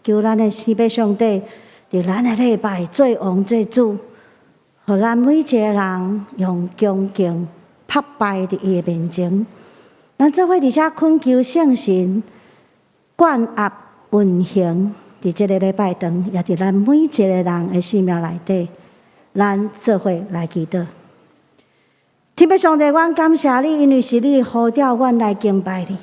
求咱的天父上帝伫咱的礼拜做王做主，互咱每一个人用恭敬拍拜伫伊的面前。咱做伙伫遮恳求圣神管压运行伫即个礼拜堂，也伫咱每一个人的生命内底。咱做伙来祈祷。天父上帝，阮感谢你，因为是你呼召阮来敬拜你，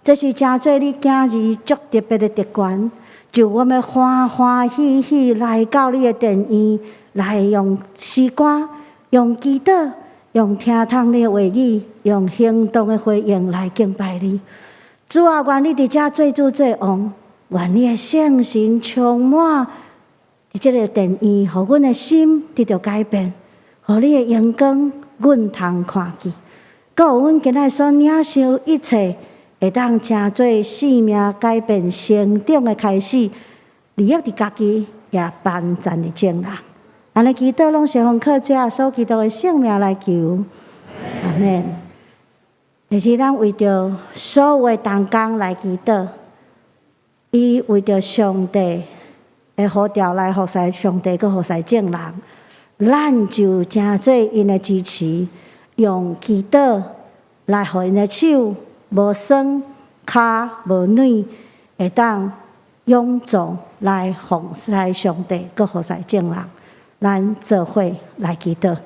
这是真做你囝儿足特别的特权。就我们欢欢喜喜来到你的殿院，来用诗歌、用祈祷、用听通你的话语、用行动的回应来敬拜你。主啊，愿你伫遮做主做王，愿你的圣神充满伫这个殿院，互阮的心得到改变，互你的阳光阮通看见，搁有阮今仔所领受一切，会当成做生命改变、成长的开始，利益伫家己也万全的正人。安尼祈祷拢是奉靠主耶稣基督的圣名来求，阿门。但是咱为着所有的同工来祈祷，伊为着上帝的呼召来服侍上帝，搁服侍正人，咱就真做因的支持，用祈祷来互因的手无酸、骹无软，会当勇壮来服侍上帝，搁服侍正人。咱做伙来祈祷。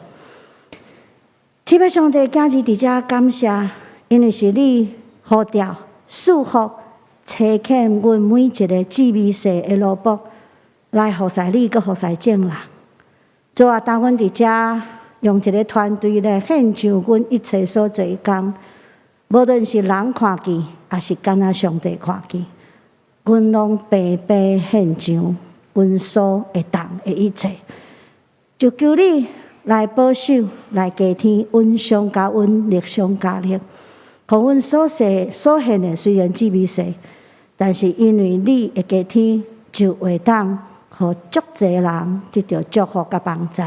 天父上帝，今日伫遮感谢，因为是你呼召、束缚、差遣阮每一个志美世的萝卜来服侍你，搁服侍正人。主啊，当阮伫遮用一个团队来献上阮一切所做的工，无论是人看见，也是敢若上帝看见，阮拢白白献上阮所会当的一切。就求你来保守，来加添温上加温，力上加力，互阮所说所献的虽然志美细，但是因为你会加添，就会当互足侪人得到祝福甲帮助。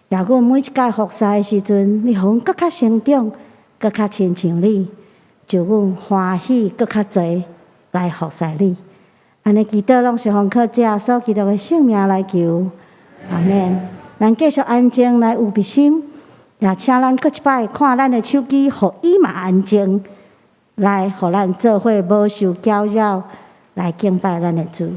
也阮每一届服侍的时阵，你互阮更较成长，更较亲像你，就阮欢喜更较侪来服侍你。安尼祈祷拢是奉靠主耶稣基督的圣名来求，阿门。咱继续安静来有备心，也请咱搁一摆看咱的手机，互伊嘛安静，来互咱做伙无受搅扰，来敬拜咱的主。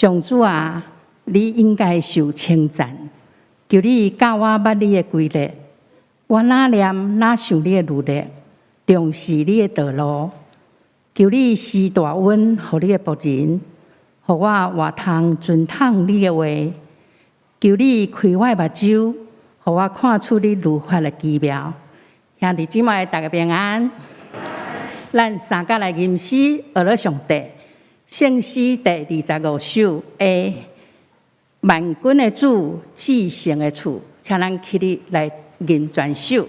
上主啊，你应该受称赞，求你教我捌你的规律，我哪念哪想你的律例，重视你的道路。求你施大恩，予你的仆人，予我活通遵统你的话。求你开我的目睭，予我看出你律法的奇妙。兄弟姊妹，大家平安。咱三甲来吟诗，学了上帝。圣诗第25首 A， 万军的主，至圣的厝，请咱起立来吟全首。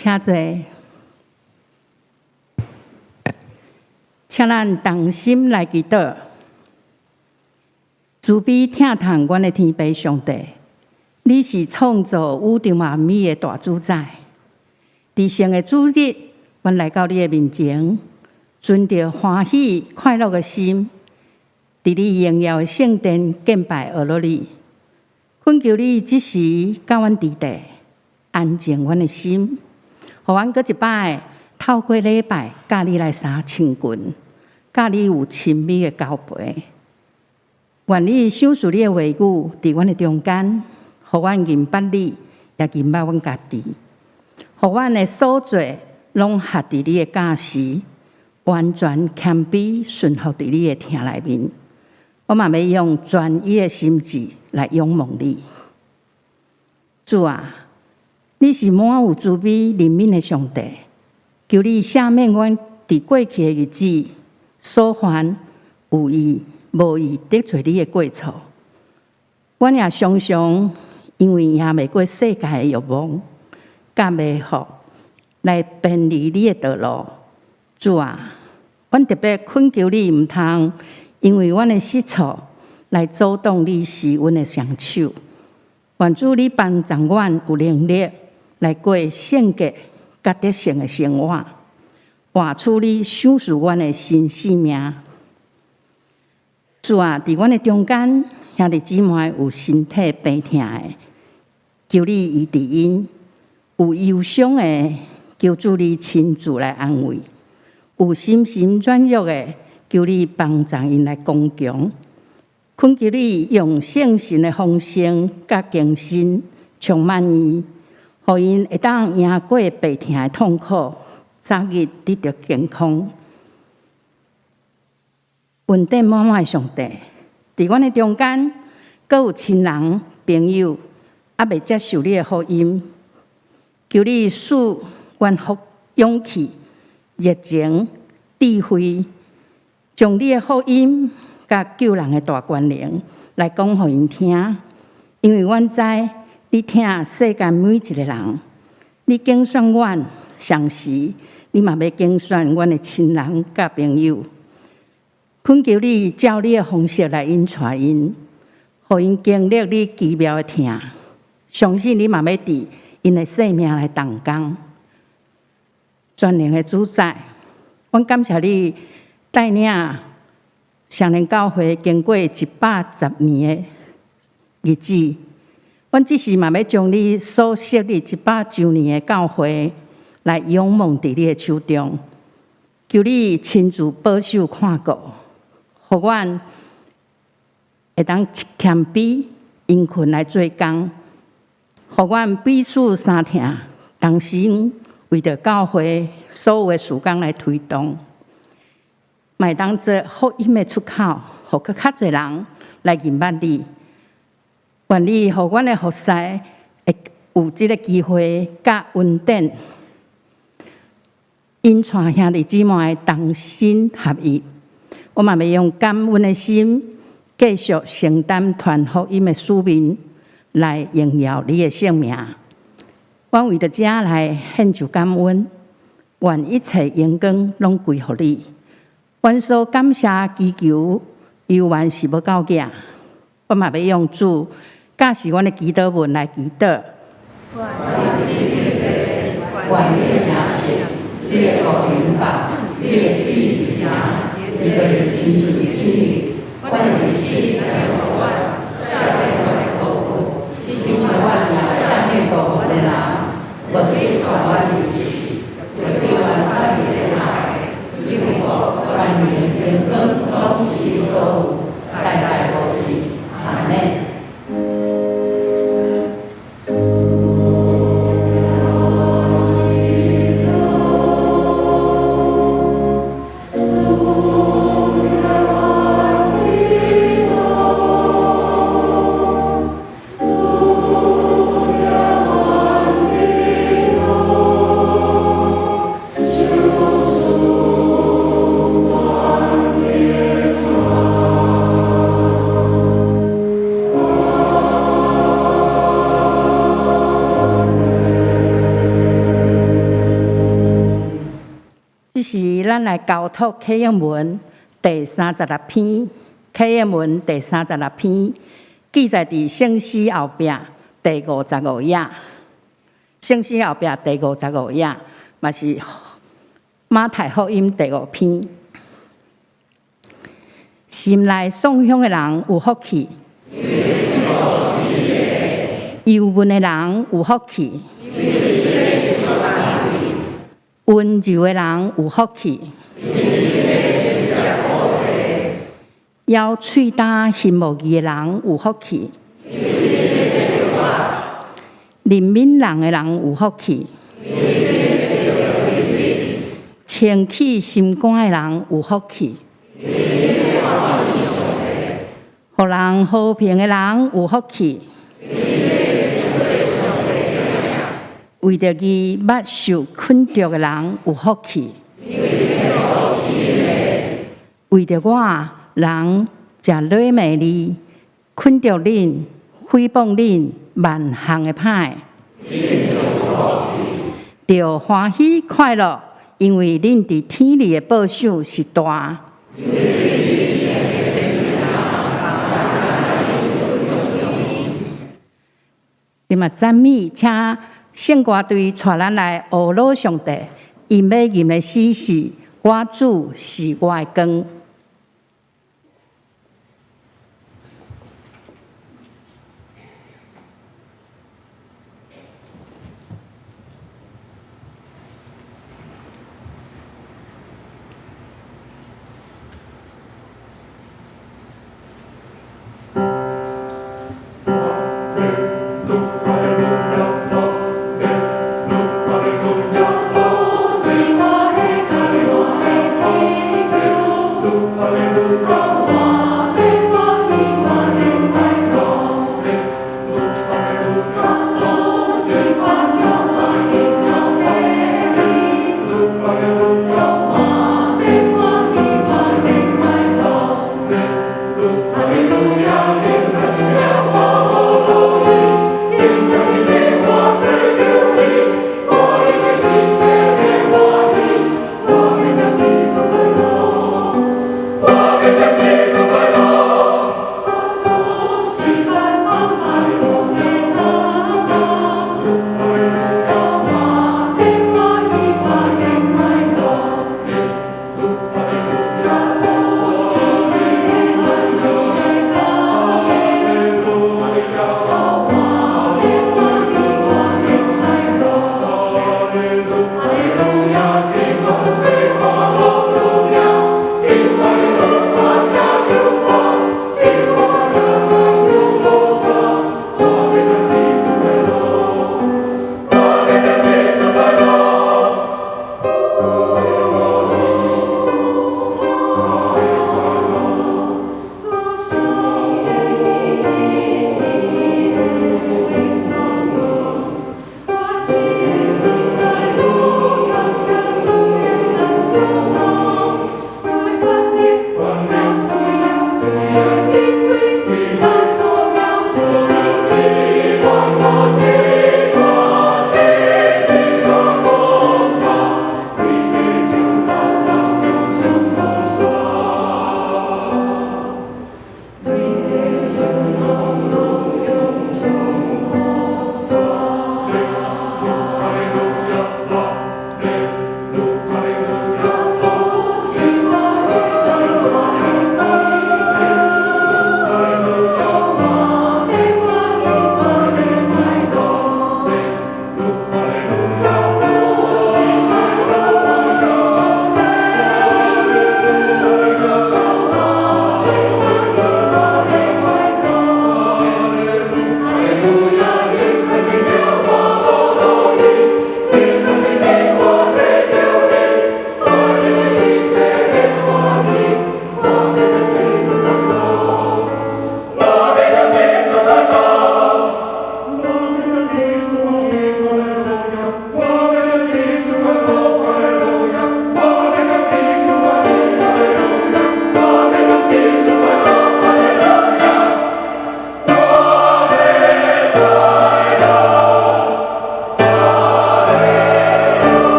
请坐，请咱同心来祈祷。慈悲疼痛阮的天父上帝，你是创造宇宙万物的大主宰。伫圣的主日，阮来到你的面前，存着欢喜快乐的心，伫你荣耀的圣殿敬拜阿罗你。恳求你即时甲阮伫地，安静阮的心，互阮搁一摆透过礼拜，甲你来相亲近，甲你有亲密的交陪。愿你赏赐你的话语伫阮的中间，互阮认捌你，也认捌阮家己，互阮的所做拢合伫你的教示，完全谦卑顺服伫你的听内面。我嘛要用专一的心志来仰望你。主啊，你是满有慈悲怜悯的上帝，求你赦免阮伫过去的日子所犯有意无意得罪你的过错。阮也常常因为赢袂过世界的欲望，甲迷惑来偏离你的道路。主啊，阮特别恳求你，毋通因为阮的失错来阻挡你施恩的双手。愿主你帮助阮有能力来过圣洁甲得胜的生活，活出你赏赐阮的新生命。主啊，伫阮的中间，兄弟姊妹有身体病痛的，求你医治因；有忧伤的，求主你亲自来安慰；有心心软弱的，求你帮助因来刚强。恳求你用圣神的丰盛甲更新充满伊，互因会当赢过病痛的痛苦，早日得到健康。恩典满满的上帝，伫阮的中间，阁有亲人朋友还未接受你的福音，求你赐阮福勇气、热情、智慧，将你的福音甲救人的大权能来讲互因听。因为阮知你听世间每一个人，你拣选阮，上时你嘛要拣选阮的亲人甲朋友。恳求你照你的方式来引带因，互因经历你奇妙的疼。相信你嘛要伫因的生命来动工。全能的主宰，阮感谢你带领上人教会经过110年的日子，阮即时嘛要将你所设立100周年的教会来仰望伫你的手中，求你亲自保守看顾，互阮会当谦卑殷勤来做工，互阮彼此相听，同心为着教会所有的事工来推动。卖当做福音的出口，互较侪人来认捌你。愿你互阮的服侍会有即个机会，甲恩典，因带兄弟姊妹同心合意。我嘛要用感恩的心，继续承担传福音的使命，来荣耀你的圣名。阮为着这来献上感恩，愿一切荣光拢归乎你。阮所感谢祈求，犹原是要到家。我嘛要用主教示阮的祈祷文来祈祷。愿你的名声，你的国领导，你的旨意行，你的人亲自的旨意。阮的心来互阮，赦免阮的过犯，因为阮也赦免过犯的人，无去传阮的意思，就对阮发你的爱，因为我愿人荣光拢是所有，代代无尽。阿门。这是咱来交托启应文第36篇，启应文第36篇记载伫圣诗后壁第55页，圣诗后壁第55页，嘛是马太福音第5篇。心内送香的人有福气，忧闷的人有福气，温柔的人有福气，咬喙焦心无义的人有福气，怜悯人的人有福气，清起心肝的人有福气。互人和平的人有福气，为着伊捌受困着的人有福气，为着我人食累美你，困着恁，诽谤恁万项的歹，着欢喜快乐，因为恁伫天里的报酬是大。今嘛赞美，请圣歌队带咱来学老上帝，因要吟的诗是我主是我的光。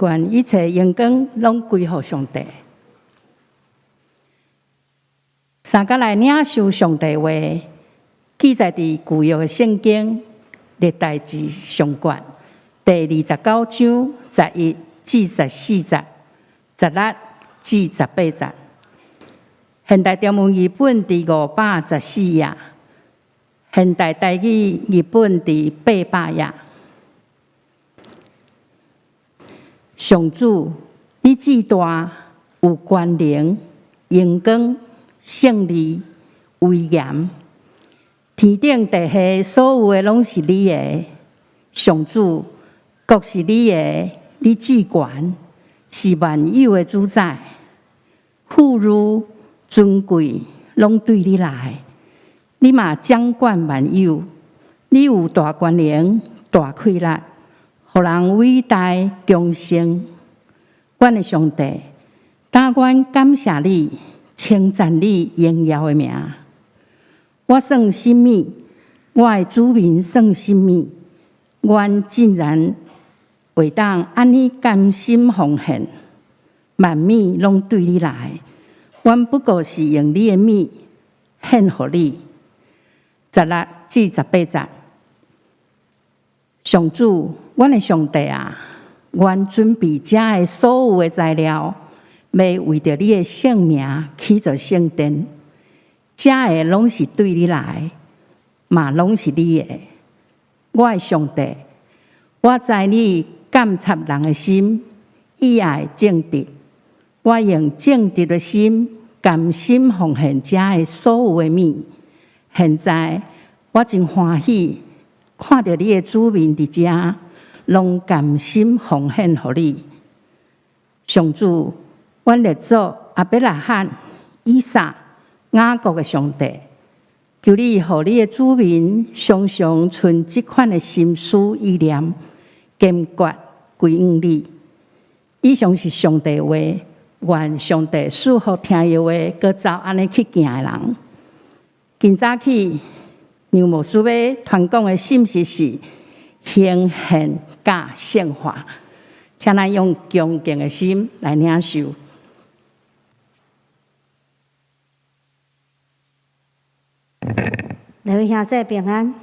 愿一切荣光拢归乎上帝。三甲来领受上帝话，记载伫旧约的圣经历代志上卷第29章11至14节、16至18节。现代中文译本伫514页，现代台语译本伫800页。上主，你至大，有权能、荣光、胜利、威严。天顶地下所有的拢是你的，上主，国是你的，你至权，是万有的主宰。富裕、尊贵，拢对你来。你嘛掌管万有，你有大权能、大气力，互人伟大强盛。阮的上帝，但愿感谢你，称赞你荣耀的名。我算什么？我的子民算什么？阮竟然会当安尼甘心奉献，万物拢对你来。阮不过是用你的物献予你。16至18节，上主，阮的上帝啊，阮准备遮的所有的材料，要为着你的圣名起造圣殿。遮的拢是对你来，嘛拢是你的。我的上帝，我知你监察人的心，以爱正直。我用正直的心，甘心奉献遮的所有的物。现在我真欢喜，看到你的子民伫遮，拢甘心奉献予你。上主，阮列祖亚伯拉罕、以撒、雅各的上帝，求你予你的子民常常存这款的心思意念，坚决归应你。以上是上帝话，愿上帝赐福听伊话，搁照安尼去行的人。今早起，杨牧师要传讲的信息是行宪甲圣化，请咱用恭敬的心来领受。两位兄弟平安。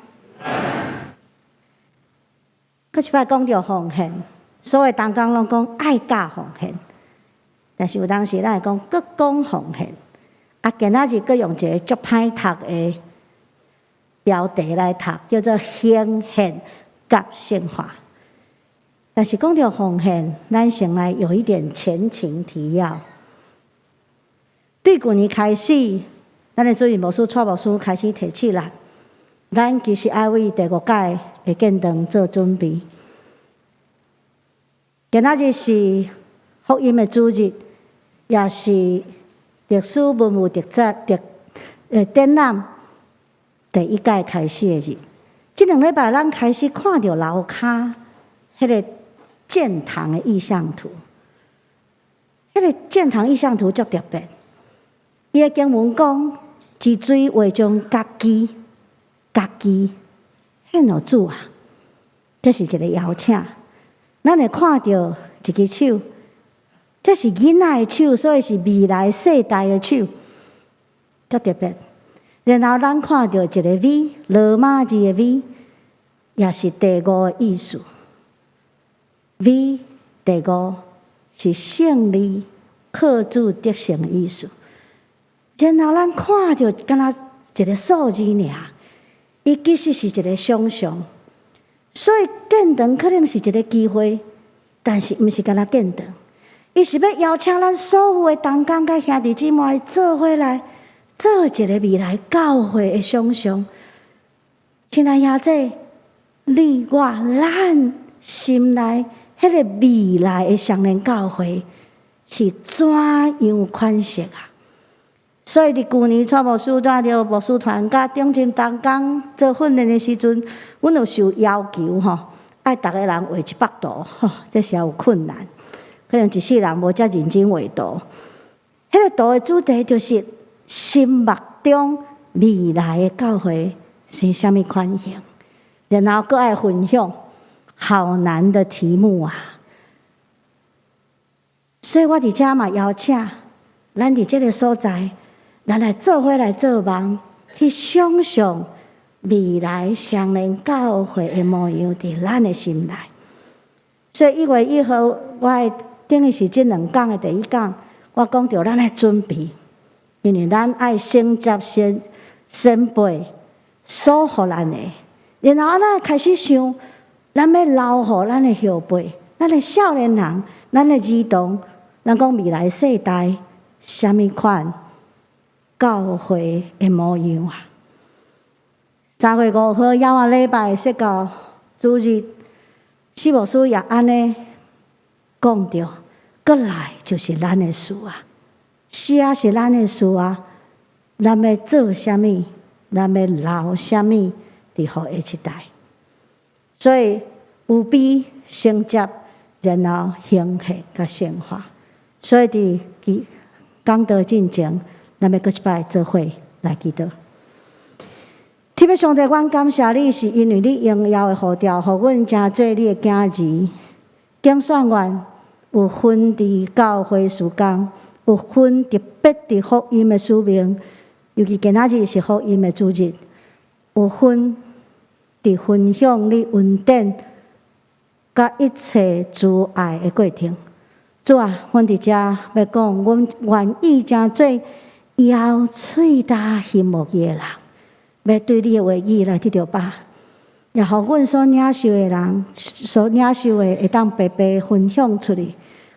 搁一摆讲到奉献，所有同工拢讲爱甲奉献，但是有当时咱会讲搁讲奉献。今仔日搁用一个足歹读的标题来读，叫做行宪甲圣化。但是讲到奉献，咱先来有一点前情提要。对旧年开始，咱的主任牧师、蔡牧师开始提起来，咱其实爱为第5届的建堂做准备。今仔日是福音的主日，也是历史文物展览第1届开始的日。这2礼拜，咱开始看到楼骹迄个建堂的意象图。迄个建堂意象图足特别。伊的经文讲，治水为将家己献予主啊，这是一个邀请。咱会看到一只手。这是囡仔的手，所以是未来世代的手，足特别。然后咱看到一个 V， 罗马字的 V， 也是第5的意思。V 第5是胜利、靠主得胜的意思。然后咱看到敢若一个数字尔，伊其实是一个想象。所以建堂可能是一个机会，但是毋是敢若建堂。伊是要邀请咱所有的同工甲兄弟姊妹做伙来做一个未来教会的想象。亲爱兄弟，你我咱心内迄个未来的双联教会是怎样款式啊？所以伫旧年蔡牧师带着牧师团甲中心同工做训练的时阵，阮有受要求爱逐个人画100图这是有困难。可能一世人无遮认真画图，迄个图的主题就是心目中未来的教会是啥物款型，然后搁爱分享，好难的题目啊！所以我伫遮嘛邀请咱伫这个所在，咱来做伙来做梦，去想象未来上人教会的模样伫咱的心内。所以1月1号，我等于是这2讲的第1讲，我讲到咱的准备，因为咱爱先接先辈所予咱的，然后咱开始想，咱要留予咱的后辈、咱的少年人、咱的儿童，咱讲未来世代什么款教会的模样啊？3月5号亚华礼拜说到主日，师母师也安尼讲着，过来就是咱的事啊，是啊是咱的事啊，咱要做啥物，咱要留啥物，伫互下一代。所以有比承接，然后兴起甲显化。所以伫讲道进前，咱要搁一摆做伙来祈祷。天父上帝，阮感谢你，是因为你荣耀的呼召，互阮真做你的囝儿。竞选员有分伫教会事工，有分特别伫福音的使命，尤其今仔日是福音的主日，有分伫分享你恩典，甲一切慈爱的过程。主啊，阮伫遮要讲，阮愿意真做枵喙焦心无义的人。要对你的话语来得到吧，也互阮所领受的人，所领受的会当白白分享出去，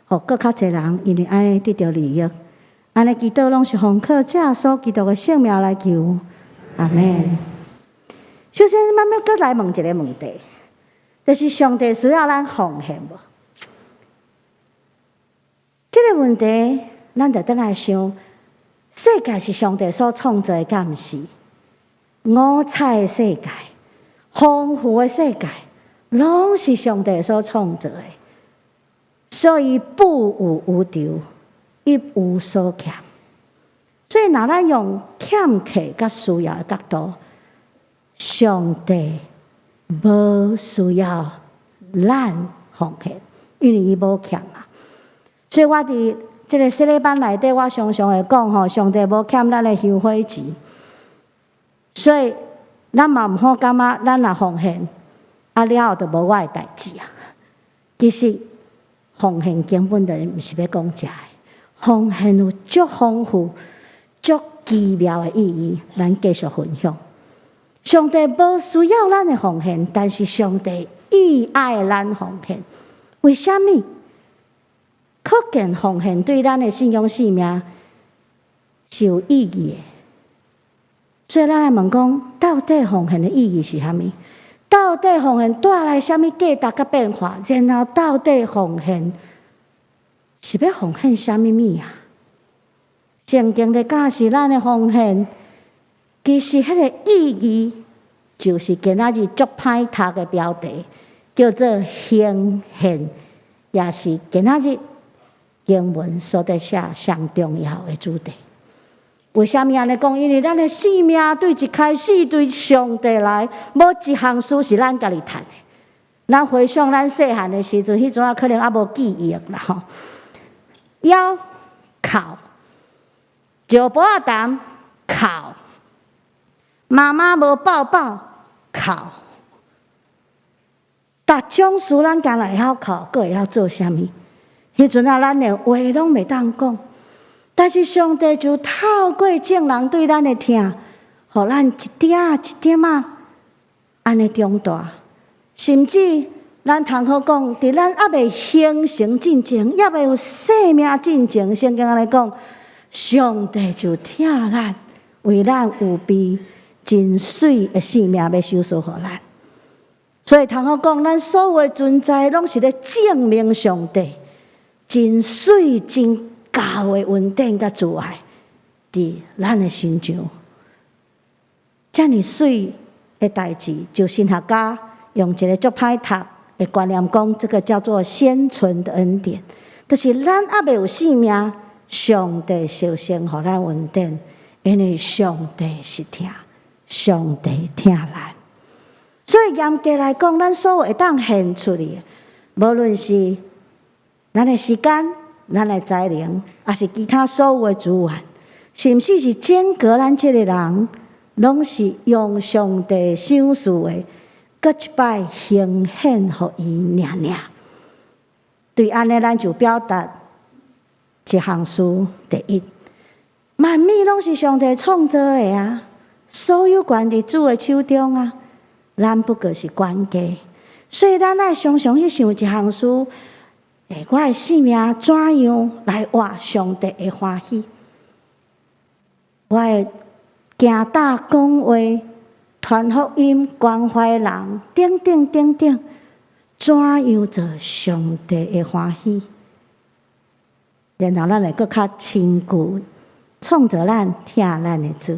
互更较侪人，因为安尼得到利益。安尼祈祷拢是奉靠主耶稣基督的性命来求，阿门。首先，慢慢搁来问一个问题，就是上帝需要咱奉献无？这个问题，咱就倒来想，世界是上帝所创造的，敢毋是？五彩的世界，丰富的世界，拢是上帝所创造的，所以不无无求，一无所欠。所以，若咱用欠缺甲需要的角度，上帝无需要咱奉献，因为伊无欠啊。所以我伫这个洗礼班内底，我常常会讲吼，上帝无欠咱的香火钱。所以，咱嘛毋好感觉咱若奉献，了后就无我的代志啊。其实，奉献根本就毋是要讲这个，奉献有足丰富、足奇妙的意义，咱继续分享。上帝无需要咱的奉献，但是上帝意爱咱奉献。为什么？可见奉献对咱的信仰生命是有意义的。所以，咱来问讲，到底奉献的意义是啥物？到底奉献带来啥物价值甲变化？然后，到底奉献是要奉献啥物物啊？圣经的教示咱的奉献，其实迄个意义就是今仔日足歹读的标题，叫做奉献，也是今仔日经文所在写上重要的主题。为什么安尼讲？因为咱的生命对一开始对上帝来，无一项事是咱家己赚的。咱回想咱细汉的时阵，迄阵可能还无记忆啦吼。要靠，石簸仔蛋靠，妈妈无抱抱靠，逐种事咱干来会晓靠，佫会晓做啥物？迄阵啊，咱连话拢袂当讲。但是上帝就透过众人对咱的听，互咱一点一点啊，安尼长大，甚至咱通好讲，伫咱还未形成进前，还未有生命进前，圣经安尼讲，上帝就听咱，为咱有备真水的生命要收束互咱。所以通好讲，咱所有的存在，拢是咧证明上帝真水真高的恩典甲慈爱，伫咱的心上，遮尔水的代志，就神学家用一个足歹读的观念讲，这个叫做先存的恩典，就是咱还未有生命，上帝首先互咱恩典，因为上帝是听，上帝听咱。所以严格来讲，咱所有会当献出去，无论是咱的时间、咱的才能，还是其他所有的资源，甚至是整个咱这个人，拢是用上帝赏赐的，搁一摆呈现互伊尔尔。对安尼，咱就表达一项事：第一，万物拢是上帝创造的啊，所有权伫主的手中啊，咱不过是管家。所以咱爱常常去想一项事：我的生命怎样来活上帝的欢喜？我会行大讲话、传福音、关怀人，等等等等，怎样做上帝的欢喜？然后咱会搁较亲近，创造咱听咱的主。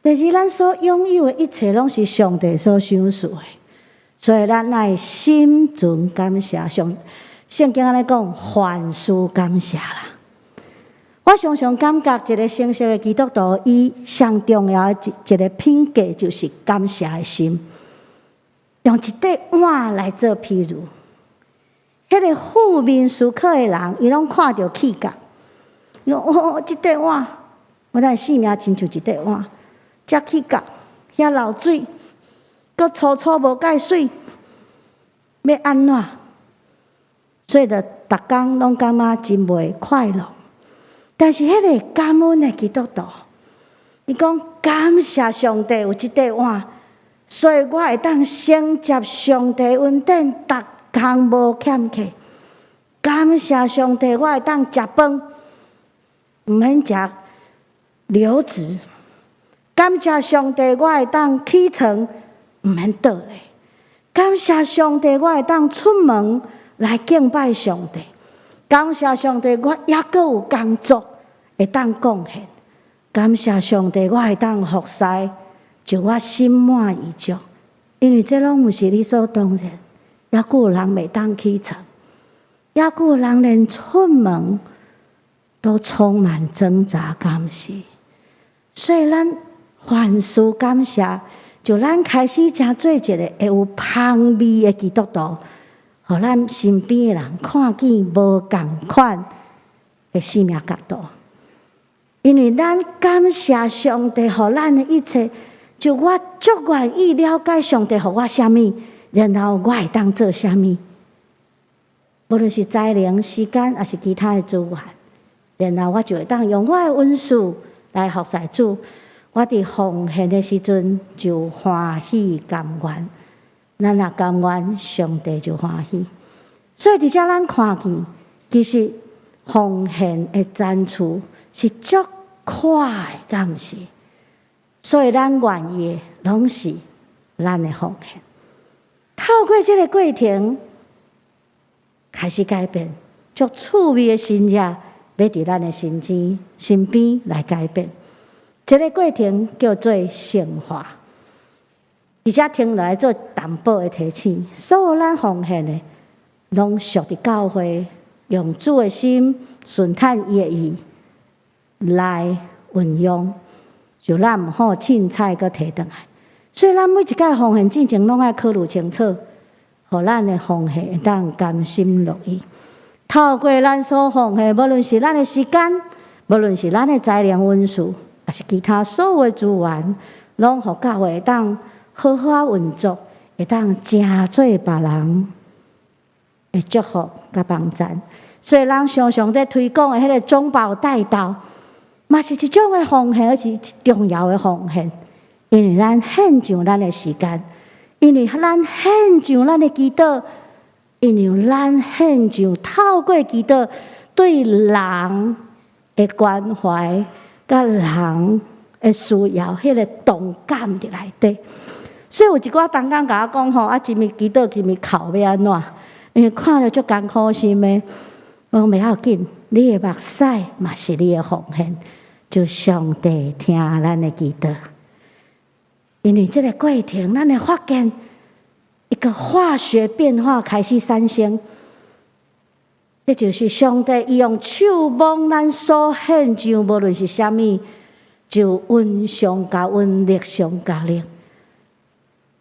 第二，咱所拥有的一切，拢是上帝所赏赐的，所以咱爱心存感谢。圣经安尼讲，凡事感谢啦。我常常感觉一个成熟的基督徒，伊上重要的一个品格就是感谢的心。用一块碗来做譬如，迄个负面思考的人，伊拢看到气角，伊讲即块碗，我咱生命亲像一块碗，遮气角，遐漏水，搁粗粗无介水，要安怎？所以着逐工拢感觉真袂快乐。但是迄个感恩的基督徒，伊讲感谢上帝有即块碗，所以我会当承接上帝恩典，逐工无欠缺。感谢上帝，我会当食饭，毋免食流质。感谢上帝，我会当起床，毋免倒咧。感谢上帝，我会当出门来敬拜上帝。感谢上帝，我还阁有工作会当贡献。感谢上帝，我会当服侍，就我心满意足。因为这拢毋是理所当然，还阁有人袂当起床，还阁有人连出门都充满挣扎感谢。所以咱凡事感谢，就咱开始真做一个会有香味的基督徒。互咱身边的人看见无共款的生命角度，因为咱感谢上帝互咱的一切，就我足愿意了解上帝互我啥物，然后我会当做啥物，无论是才能、时间，还是其他的资源，然后我就会当用我的恩赐来服侍主。我伫奉献的时阵就欢喜甘愿。咱若甘愿，上帝就欢喜。所以伫遮咱看见，其实奉献的赞助是足快的，敢毋是？所以咱愿意的拢是咱的奉献。透过这个过程，开始改变，足趣味的新业要伫咱的身边来改变。这个过程叫做圣化。而且听来做担保的提醒，所有咱奉献的，拢属伫教会，用主的心顺探伊的意来运用，就咱毋好凊彩搁摕转来。所以咱每一届奉献之前，拢爱考虑清楚，互咱的奉献会当甘心乐意。透过咱所奉献，无论是咱的时间，无论是咱的才能恩赐，还是其他所有的资源，拢互教会当好好运作，会当真做别人的祝福甲帮助。所以咱常常在推广的迄个中保代祷，嘛是一种的奉献，而是重要的奉献。因为咱献上咱的时间，因为咱献上咱的祈祷，因为咱献上透过祈祷对人的关怀，甲人的需要，迄个动感伫内底。所以有一寡同工甲我讲吼，啊，今日祈祷，今日哭要安怎？因为看了足艰苦心的。我讲袂要紧，你的目屎嘛是你的奉献，就上帝听咱的祈祷。因为这个过程，咱会发现一个化学变化开始产生。这就是上帝伊用手摸咱所献上，无论是啥物，就温上加温，力上加力。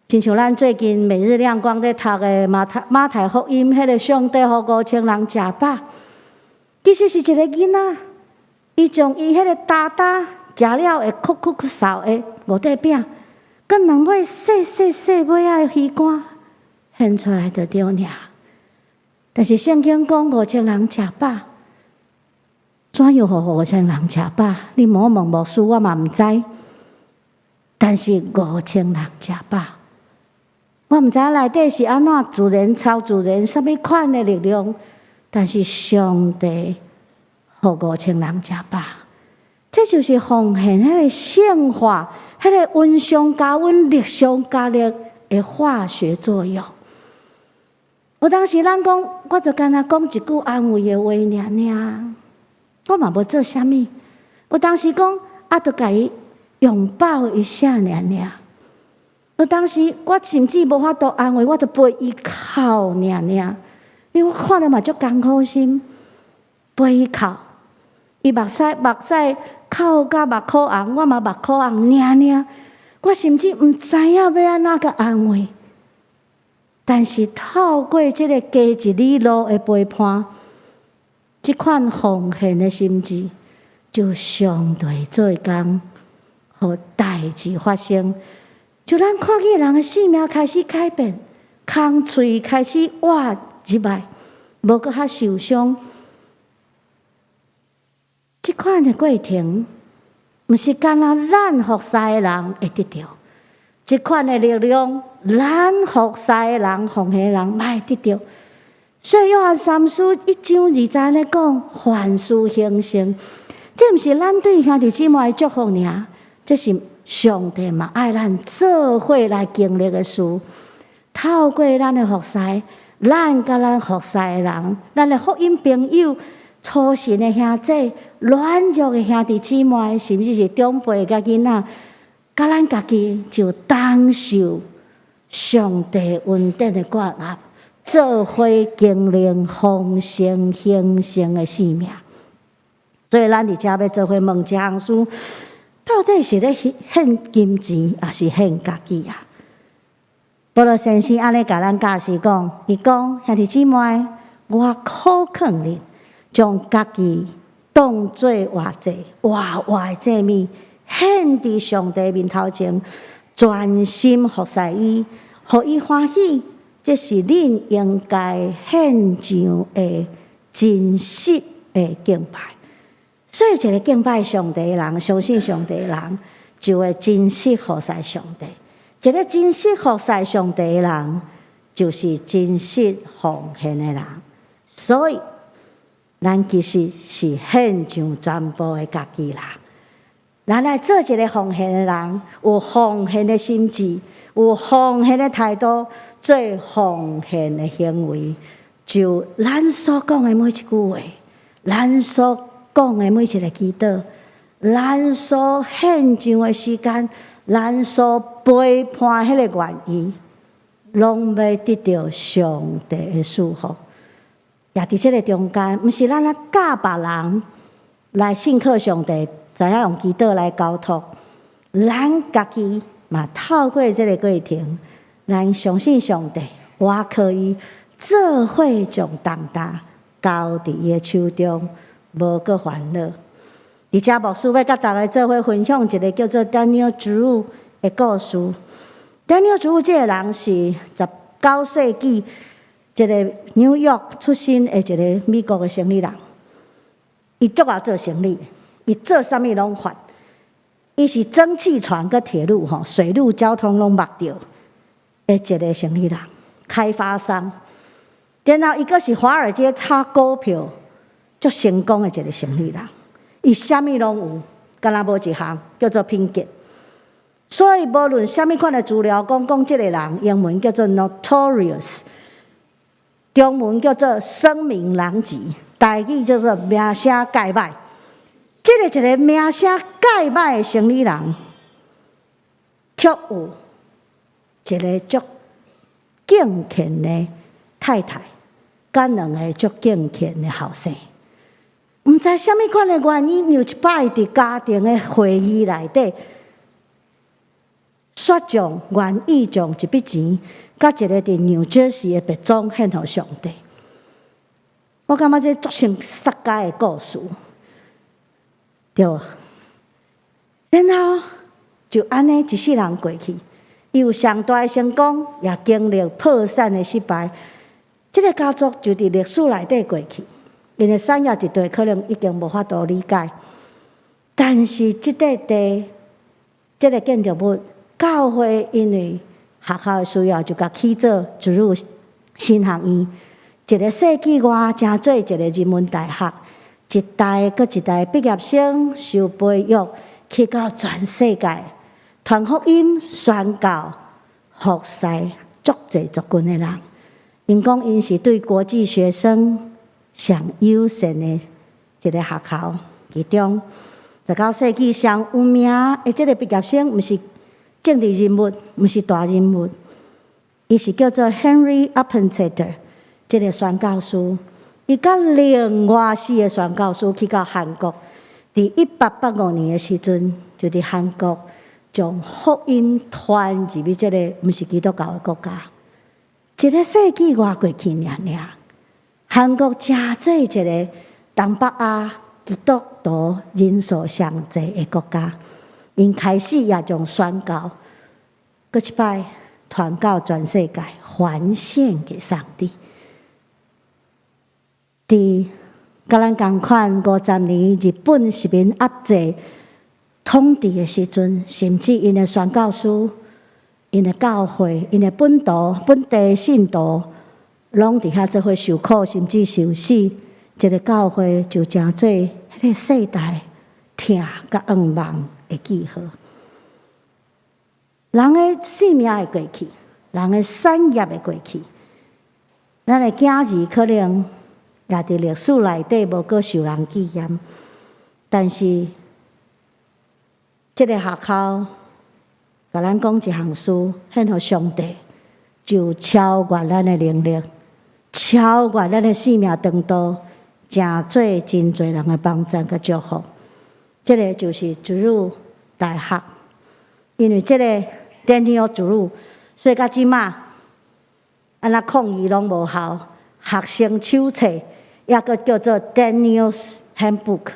亲像咱最近每日亮光在读的马太福音，迄个上帝予5000人食饱，其实是一个囡仔，伊将伊迄个担担食了会哭哭哭嗽的五块饼，佮两尾细尾仔的鱼干献出来就对尔。但是圣经讲5000人食饱，怎样互5000人食饱？你莫问莫输，我嘛毋知。但是5000人食饱，我毋知影内底是安怎自然、超自然、什么款的力量。但是上帝互5000人食饱，这就是奉献迄个圣化、迄个温上加温、力上加力的化学作用。有当时咱讲，我就干那讲一句安慰的话尔，我嘛无做啥物。有当时讲，就甲伊拥抱一下尔。有当时我甚至无法度安慰，我就陪伊哭尔。因为我看了嘛足艰苦心，陪伊哭，伊目屎哭甲目眶红，我嘛目眶红。我甚至毋知影要安怎个安慰。但是透过这个加一里路的陪伴，这款奉献的心志，就相对做工，互代志发生。就咱看见人的性命开始改变，空喙开始活入来，无搁较受伤。这款的过程，毋是干那咱服侍的人会得到。这款的力量，咱服侍的人、奉献的人嘛会得到。所以约翰三书1章2节咧讲，凡事兴盛，这毋是咱对兄弟姊妹的祝福尔，这是上帝嘛爱咱做伙来经历的事。透过咱的服侍，咱甲咱服侍的人，咱的福音朋友、初信的兄弟、软弱的兄弟姊妹，甚至是长辈甲囡仔。甲咱家己就当受上帝恩典的管压，做伙经历丰盛兴盛的生命。所以咱伫遮要做伙问一项事，到底是咧献金钱，还是献家己啊？保罗先生安尼甲咱教示讲，伊讲兄弟姊妹，我苦劝恁，将家己当作活祭，活的祭物。献伫上帝面头前，专心服侍伊，互伊欢喜，这是恁应该献上的真实的敬拜。所以，一个敬拜上帝的人，相信上帝的人，就会真实服侍上帝。一个真实服侍上帝的人，就是真实奉献的人。所以，咱其实是献上全部的家己啦。咱来做一个奉献的人，有奉献的心志，有奉献的态度，做奉献的行为。就咱所讲的每一句话，咱所讲的每一个祈祷，咱所献上的时间，咱所陪伴迄个愿意，拢要得到上帝的祝福。也伫这个中间，毋是咱来教别人来信靠上帝。知影用祈祷来交托，咱家己嘛透过这个过程，咱相信上帝，我可以做伙将重担交伫伊的手中，无搁烦恼。伫遮牧师要甲大家做伙分享一个叫做 Daniel Drew 的故事。Daniel Drew 这个人是19世纪一个纽约出身的一个美国的生意人，伊足爱做生意。伊做啥物拢发，伊是蒸汽船佮铁路水路交通拢捌着的一个生意人、开发商。然后伊阁是华尔街炒股票足成功的一个生意人，伊啥物拢有，敢若无一项叫做品格。所以无论啥物款的资料讲这个人，英文叫做 notorious， 中文叫做声名狼藉，台语叫做名声盖歹。这个一个名声盖歹的生意人，却有一个足敬虔的太太，甲两个足敬虔的后生。毋知啥物款的原因，有一摆伫家庭的会议内底，说将愿意将一笔钱，甲一个伫New Jersey的别庄献互上帝。我感觉这足像撒该的故事。对，然后就安尼一世人过去，伊有上大的成功，也经历破产的失败。这个家族就伫历史内底过去，因为产业一地可能已经无法度理解，但是这块地，这个建筑物，教会因为学校的需要，就甲起做注入新学院。一个世纪外，成做一个人文大学，一代搁一代毕业生受培育，去到全世界传福音、宣教、服侍足济族群的人。因讲因是对国际学生上友善的一个学校，其中19世纪上有名的这个毕业生，毋是政治人物，毋是大人物，伊是叫做 Henry Appenzeller。这个宣教师，伊甲另外4个宣教师去到韩国，伫1885年的时阵，就伫韩国将福音传入去这个毋是基督教的国家。一个世纪外过去尔，韩国真做一个东北亚基督徒人数上济的国家，因开始也将宣教，搁一摆传到全世界，还献给上帝。伫甲咱共款50年，日本殖民压制统治的时阵，甚至因的宣教师、因的教会、因的本地信徒，拢伫遐做伙受苦，甚至受死。一个教会就成做迄个世代疼甲愿望的记号。人的性命会过去，人的产业会过去，咱的囝儿可能也伫历史内底无阁受人纪念，但是这个学校甲咱讲一项事，献互上帝，就超越咱的能力，超越咱的生命长度，诚做真侪人的帮助甲祝福。这个就是主日大学，因为这个电梯主日，所以到即马安那抗议拢无效，学生手册也个叫做 Daniel's Handbook，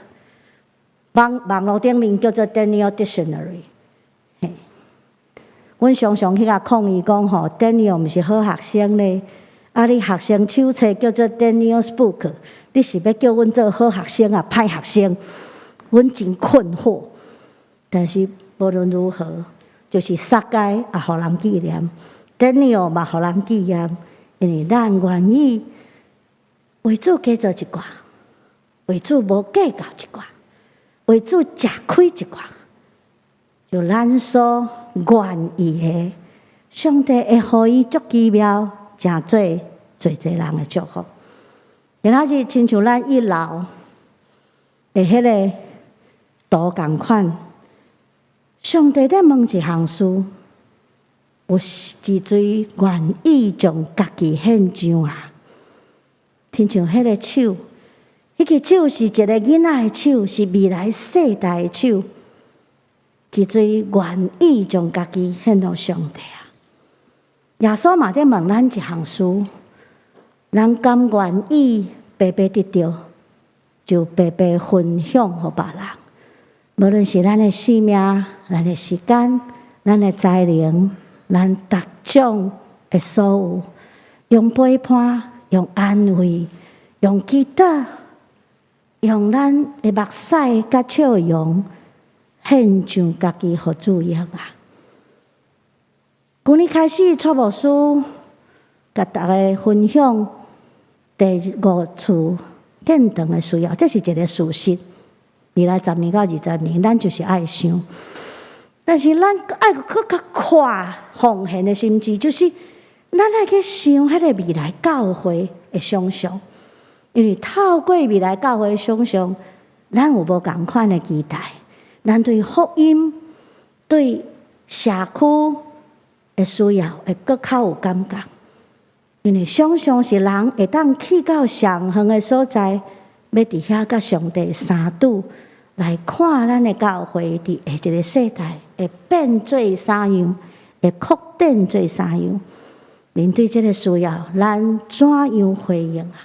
网络顶面叫做 Daniel Dictionary。阮常常去甲抗议讲吼 ，Daniel 毋是好学生咧，啊，你学生手册叫做 Daniel's Book， 你是要叫阮做好学生啊，歹学生？阮真困惑。但是无论如何，就是撒该也互人纪念 ，Daniel 嘛互人纪念，因为咱愿意为主加做一寡，为主无计较一寡，为主吃亏一寡，就咱所愿意的，上帝会互伊足奇妙，诚做侪人的祝福。然后是亲像咱一楼的迄个图共款，上帝在问一项事，有一嘴愿意将家己献上啊！亲像迄个手，迄个手是一个囡仔的手，是未来世代的手。一嘴愿意将家己献予上帝啊！耶稣嘛在问咱一项事：咱甘愿意白白得到，就白白分享予别人。无论是咱的生命、咱的时间、咱的才能、咱各种的所有，用陪伴、用安慰、用祈祷、用咱的目屎甲笑容。献上家己互主用啊！旧年开始，蔡牧师甲大家分享第5次建堂的需要，这是一个事实。未来10年到20年，咱就是爱想，但是咱爱搁较快奉献的心志，就是咱爱去想迄个未来教会的想象，因为透过未来教会的想象，咱有无同款的期待。咱对福音、对社区的需要会更较有感觉，因为想象是人会当去到上远的所在，要伫遐甲上帝相拄，来看咱的教会伫下一个世代会变做啥样，会扩展做啥样。面对这个需要，咱怎样回应啊？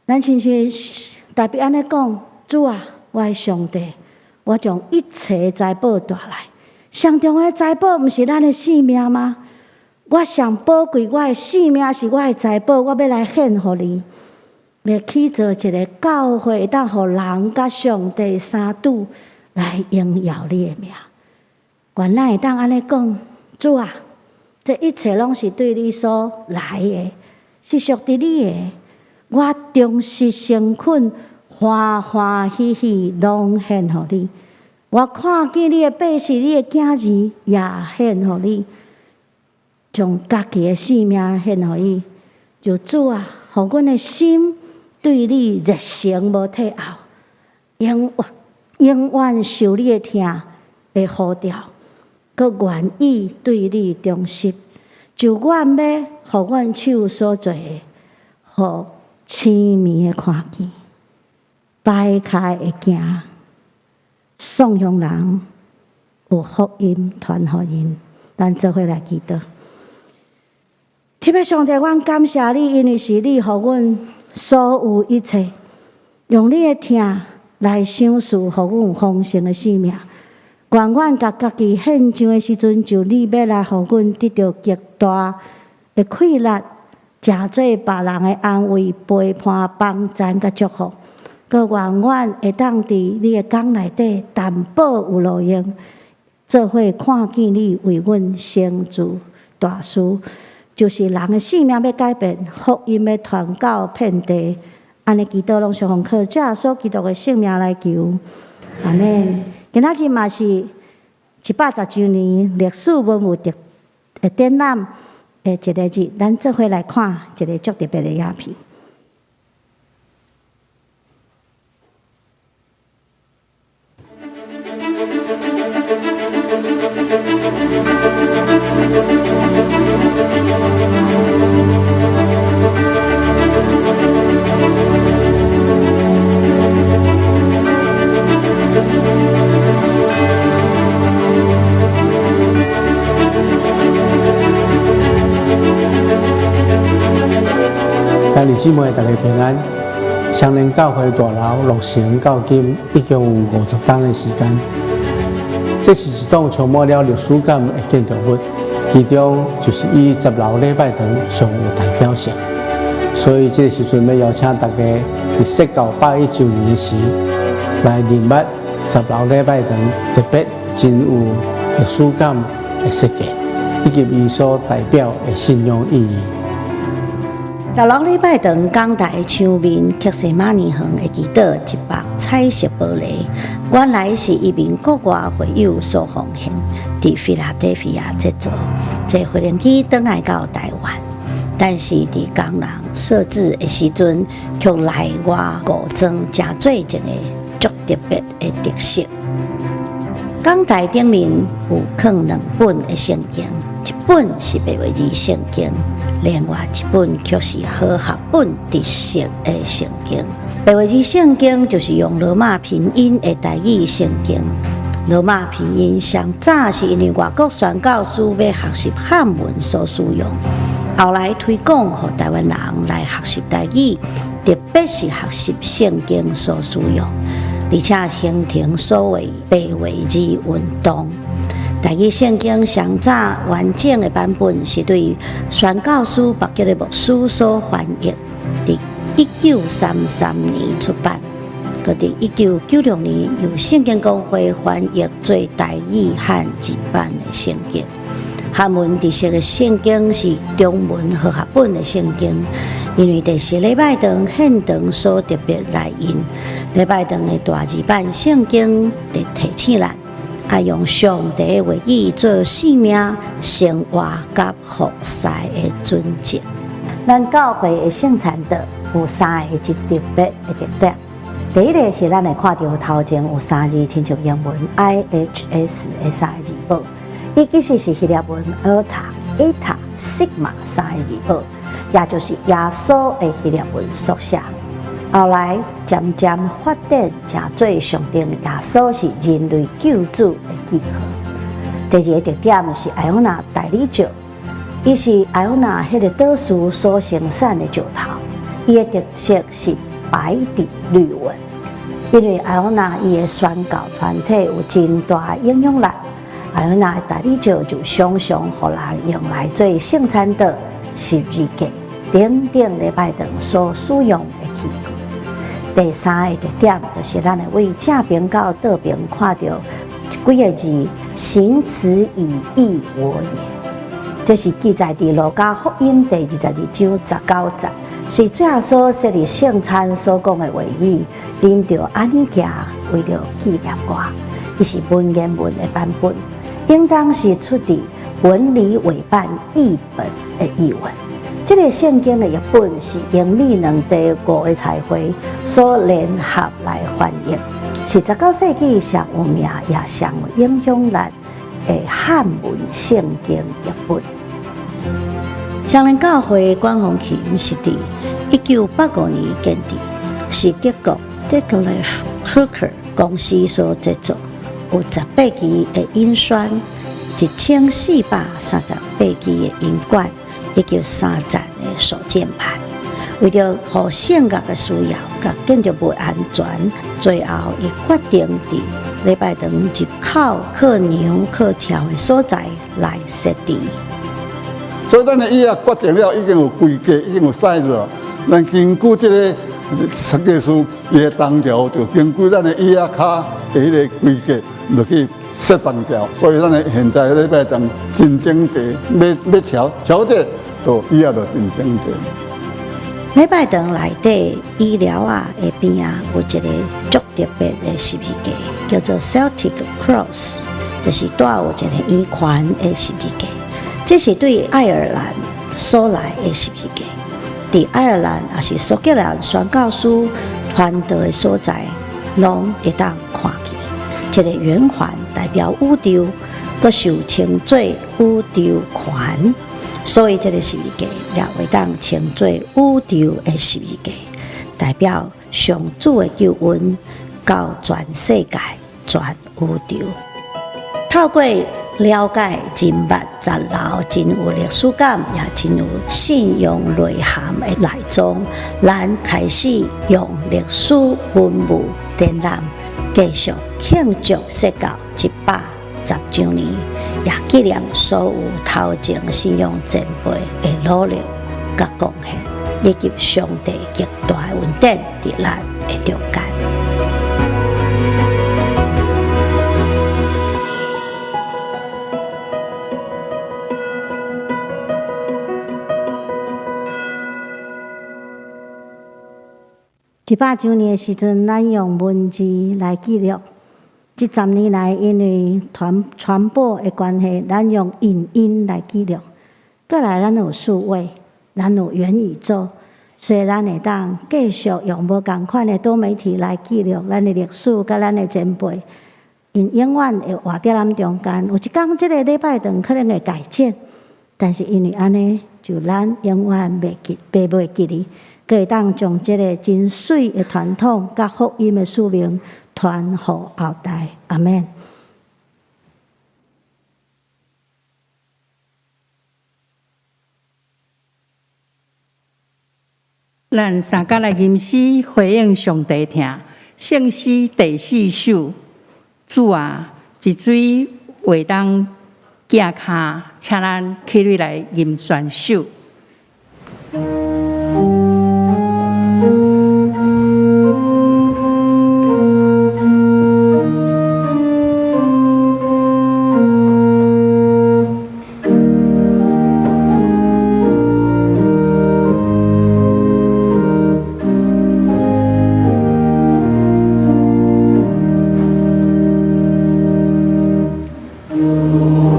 咱亲像大别安尼讲，主啊，我的上帝。我将一切财宝带来。上重要的财宝，毋是咱的性命吗？我上宝贵，我的性命是我的财宝，我要来献互你。要去做一个教会，当互人甲上帝三主来荣耀你的名。原来会当安尼讲，主啊，这一切拢是对你所来的，是属于你的。我忠实诚恳，欢欢喜喜拢献互你。我看见你的百姓，你的囝儿也献互你，将家己的性命献互你。就主啊，互阮的心对你热诚无退后，永远受你的听的呼召，佮愿意对你忠实。就愿要互阮手所做的，互青面的看见，摆开会行。送向人有福音传福音，咱做伙来祈祷。特别上帝，阮感谢你，因为是你互阮所有一切，用你的听来享受，互阮有丰盛的生命。愿阮甲家己献上的时阵，就你要来互阮得到极大的快乐，诚做别人的安慰、陪伴、帮赞甲祝福。佮愿愿会当伫你的讲内底担保有路用，做伙看见你为阮成就大事，就是人的性命要改变，福音要传到遍地。安尼祈祷拢是奉靠主耶稣基督的性命来求，阿们。今仔日嘛是110周年历史文物的展览的一个日，咱做伙来看一个足特别的影片。兄弟姊妹，大家平安。双连教会大楼落成到今已经有50天的时间，这是一栋充满了历史感的建筑物，其中就是以10楼礼拜堂上有代表性。所以这个时阵要邀请大家伫设教101周年时来认捌10楼礼拜堂特别真有历史感的设计，以及伊所代表的信仰意义。10楼礼拜堂讲台墙面刻写马尼园的祈祷一白彩色玻璃，原来是一名国外会友所奉献，伫菲拉德菲亚制作，坐飞行机转来到台湾，但是伫工人设置的时阵，却内外固装，真做一个足特别的特色。讲台顶面有放2本的圣经，一本是白话字圣经。另外一本却是和合本特色的圣经。白话字圣经就是用罗马拼音的台语圣经。罗马拼音上早是因为外国宣教师要学习汉文所使用，后来推广予台湾人来学习台语，特别是学习圣经所使用，而且形成所谓白话字运动。台语圣经上早完整的版本是对宣教师北吉的牧师所翻译，伫1933年出版，佮伫1996年由圣经公会翻译做台语汉字版的圣经。汉文特色的圣经是中文和合本的圣经，因为第10礼拜堂献堂所特别来印，礼拜堂的大字版圣经得提醒咱。爱用上帝的话语做生命、生活甲服侍的准则。咱教会的圣餐德有3个特别的特点。第一个是咱会看到头前有3字亲像英文 IHS 的3个字母，伊其实是希腊文 Eta、Sigma 3个字母，也就是耶稣的希腊文缩写。后来渐渐发展，成做上定耶稣是人类救主的记号。第二个特点是艾欧娜代理石，伊是艾欧娜迄个岛屿所生产的石头，伊的特色是白底绿纹。因为艾欧娜伊的宣教团体有真大影响力，艾欧娜的大理石就常常互人用来做圣餐的十字架、顶礼拜堂所使用的器具。第三个特点就是咱会为正边到倒边看到几个字：行此以义我也。这是记载伫路加福音第22章19节，是最后所设立圣餐所讲的话语。恁着安尼行，为了纪念我。伊是文言文的版本，应当是出自文理委办译本的译文。这个圣经的译本是英美两地5个词汇所联合来翻译，是19世纪上有名也上有影响力的汉文圣经译本。双联教会管风琴是伫1985年建立，是德国 Detlef Hooker 公司所制作，有18支的音栓，1438支的音管，以及3盏的手键盘。为了互圣乐的需要，甲建筑物安全，最后伊决定伫礼拜堂入口靠牛靠跳的所在来设置。所以咱的椅仔决定了，已经有规格，已经有 size 了。咱根据这个设计师伊的长条，就根据咱的椅仔骹的迄个规格，就去设长条。所以咱的现在礼拜堂真整齐，要调节，就椅仔就真整齐。礼拜堂内底医疗的边有一个足特别的十字架，叫做 Celtic Cross， 就是带有一个圆环的十字架。这是对爱尔兰所来的十字架，伫爱尔兰也是苏格兰宣教师传道的所在，拢会当看见。这个圆环代表宇宙，佮受称作宇宙环，所以这个十字架也会当称作宇宙的十字架，代表上主的救恩到全世界、全宇宙。透过了解真密杂流，真有历史感，也真有信仰内涵的内容，咱开始用历史文物展览，继续庆祝释教110周年，也纪念所有头前信仰前辈的努力甲贡献，以及上帝极大的恩典伫咱的中间。100周年的时阵，咱用文字来记录。这10年来，因为传播的关系，咱用影音来记录。过来，咱有数位，咱有元宇宙，所以咱会当继续用无同款的多媒体来记录咱的历史，甲咱的前辈，因永远会活在咱中间。有一天，这个礼拜堂可能会改建，但是因为安尼，就咱永远袂记哩。可以当将这个真水的传统甲福音的使命传予后代。阿们。咱三甲来吟诗回应上帝听，圣诗第4首，主啊，一水话当行骹，请咱起立来吟选首。主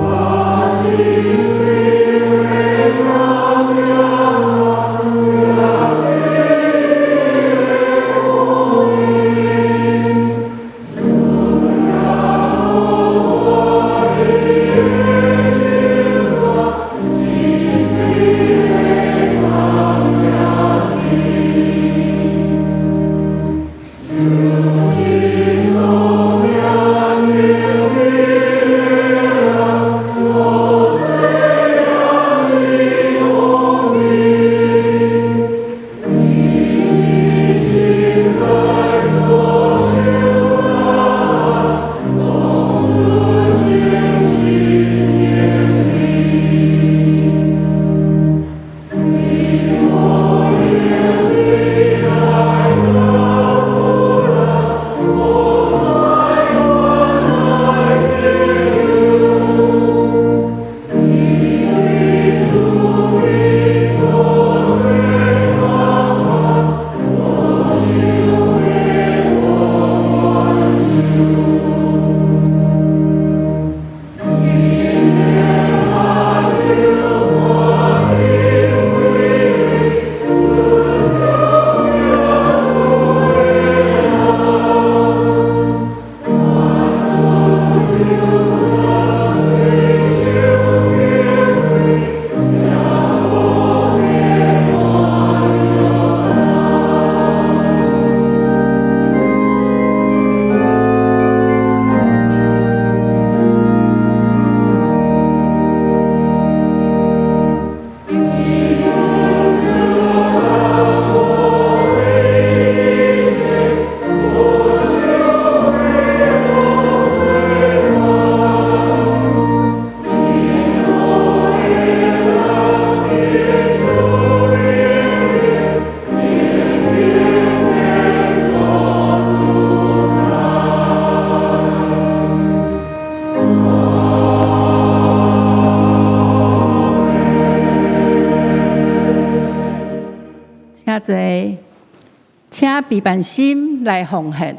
啊，是谁为我？侪，请备办心来奉献。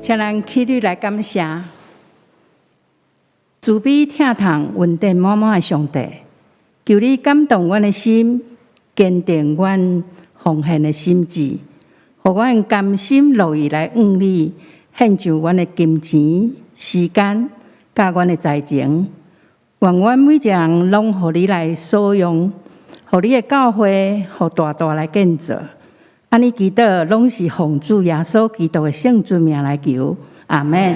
请咱起立来感谢慈悲疼痛、恩典满满的上帝，求你感动阮的心，坚定阮奉献的心志，互阮甘心乐意来愿你，献上阮的金钱、时间，甲阮的财情。愿阮每一个人拢互你来所用，互你的教会，互大大来建造。安尼祈祷，拢是奉主耶稣基督的圣尊名来求，阿门。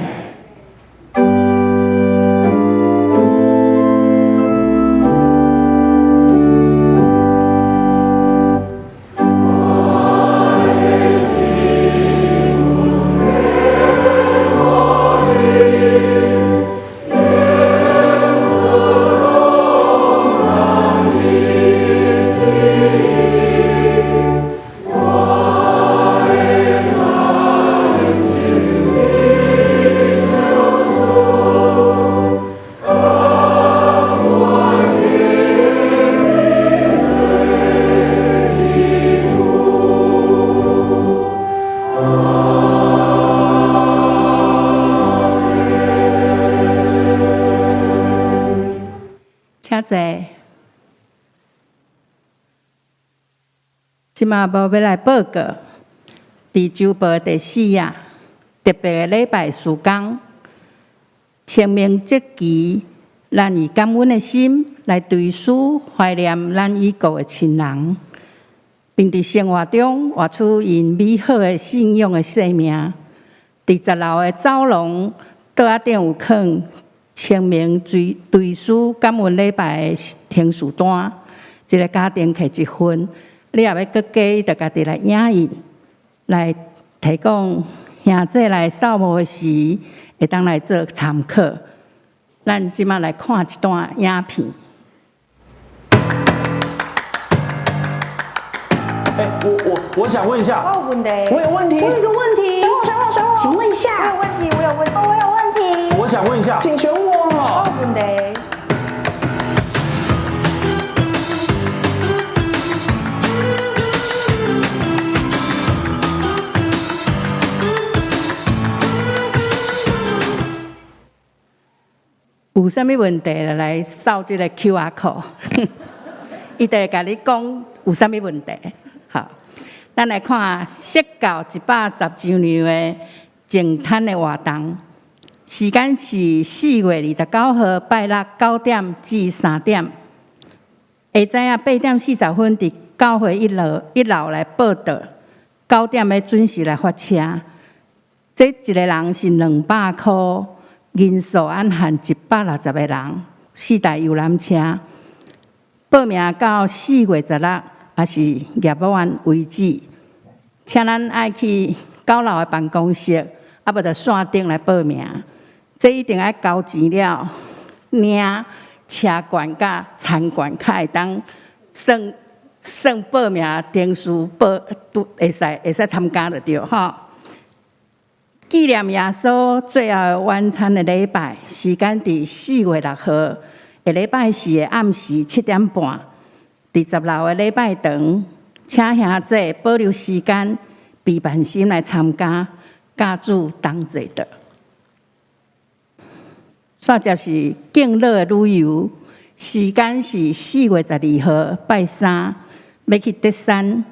请坐。即马无要来报告，伫周报第4页特别的礼拜事工，清明节期，咱以感恩的心来对思怀念咱已故的亲人，并伫生活中活出因美好的信仰的生命。伫10楼的走廊桌仔顶有放清明对思感恩礼拜的听书单，一个家庭摕1份，你也要搁加，就家己来影印，来提供兄弟来扫墓的时，会当来做参考。咱即马来看一段影片。我想问一下，我有问题，我有问题，我有一个问题，选我，请问一下，我有问题，我有问题，我想问一下，请选我。我有问题。有啥物问题就来扫这个 QR code， 伊就会甲你讲有啥物问题。好，咱来看释教110周年的净坛的活动，时间是4月29号拜六9点至3点。下早8点40分伫教会一楼来报道，9点要准时来发车。这一个人是200块。人数按限160个人，4台游览车。报名到4月16，也是业务完为止。请咱爱去9楼的办公室，啊，无就线顶来报名。这一定要交钱了，领车券甲参观，才会当算报名点数会使参加就对吼。纪念耶稣最后晚餐的礼拜，时间伫4月6号，下礼拜4的暗时7点半，伫10楼的礼拜堂，请兄弟保留时间，备办心来参加，家主同齐的。煞接是敬乐的旅游，时间是4月12号拜3，要去德山。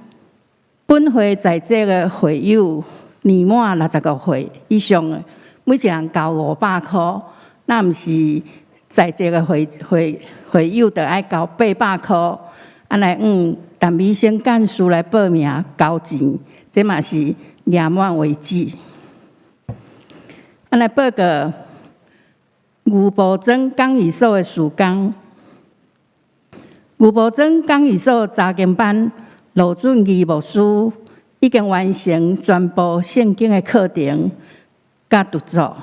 本会在这个会友。年满65岁以上的，每一人交500块，那毋是在这个会友就爱交800块。安来但医生干事来报名交钱，这嘛是年满为止。安来报告牛埔庄讲义所的事工，牛埔庄讲义所查经班罗俊义牧师。已经完成全部圣经的课程甲读作，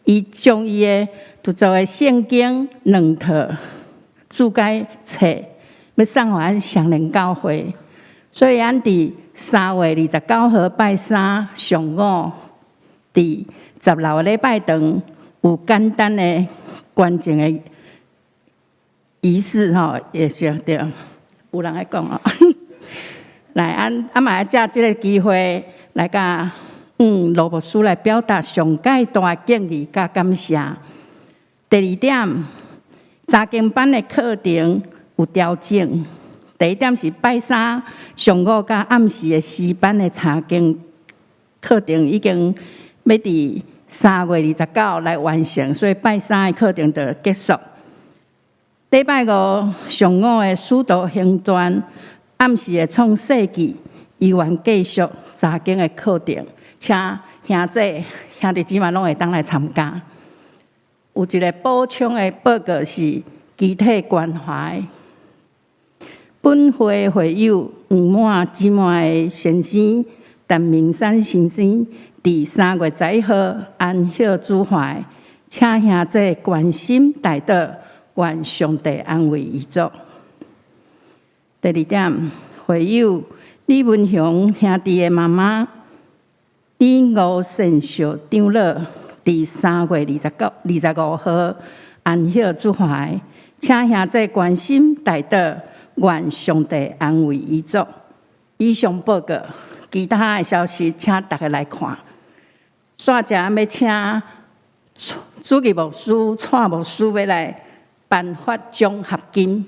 伊将伊的读作的圣经2套注解册要送互咱上联教会，所以咱伫3月29号拜3上午，伫10楼的礼拜堂有简单的关键的仪式吼，也是对，有人在讲哦。来，嘛借这个机会来甲罗牧师来表达上界大敬意甲感谢。第2点，查经班的课程有调整。第1点是拜3上午甲暗时的诗班的查经课程已经要伫3月29来完成，所以拜3的课程就结束。礼拜5上午的使徒行传。暗时的创世纪，依然继续查经的课程，请兄弟姊妹拢会当来参加。有一个补充的报告是集体关怀。本会会友黄满姊妹的先生、陈明山先生，伫3月11号安息主怀，请兄弟关心代祷，愿上帝安慰伊族。第2点，会友李文雄兄弟的妈妈李吴善秀长老，伫3月25号安息主怀，请兄弟关心代祷，愿上帝安慰伊族。以上报告，其他的消息请大家来看。煞者要请主任牧师、蔡牧师要来颁发奖学金。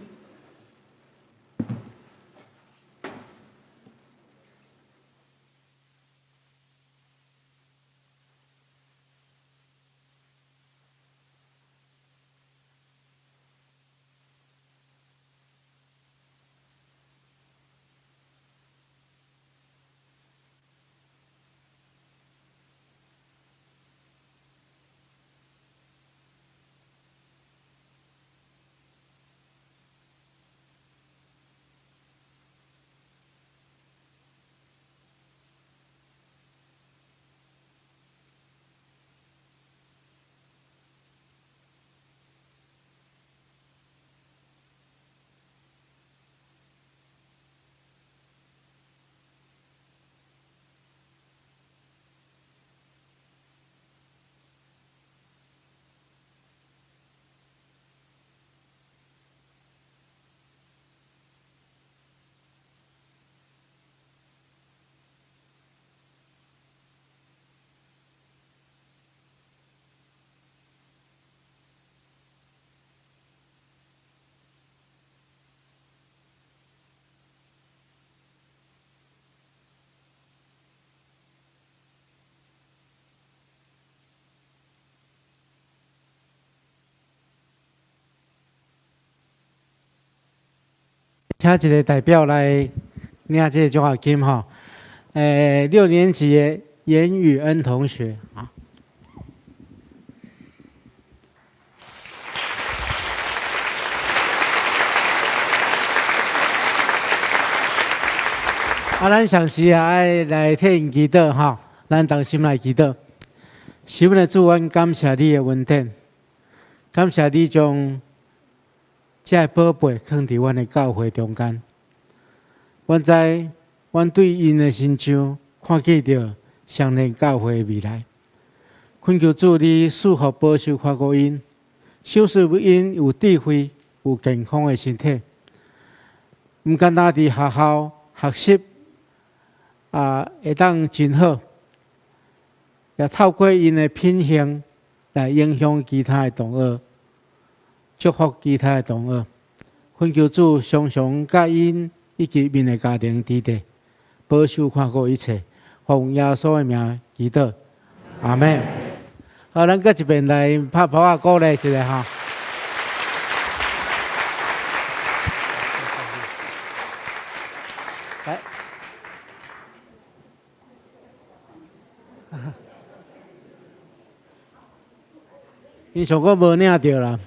请一个代表来领这个奖学金哈。6年级的严宇恩同学啊。咱上时也爱来替因祈祷哈，咱同心来祈祷。是阮的主，阮感谢你的恩典，感谢你将这宝贝放伫阮的教会中间。阮知，阮对因的心上看见着相连教会的未来。恳求主你赐福保守看顾因，守护因有智慧、有健康的身体，毋简单伫学校学习。会当真好，也透过因的品行来影响其他的同学，祝福其他的同学。恳求主常常甲因以及因的家庭伫地，保守看顾一切，奉耶稣的名祈祷，阿门。好，咱搁一遍来拍拍啊，鼓励一下哈。来。因上个无领着啦。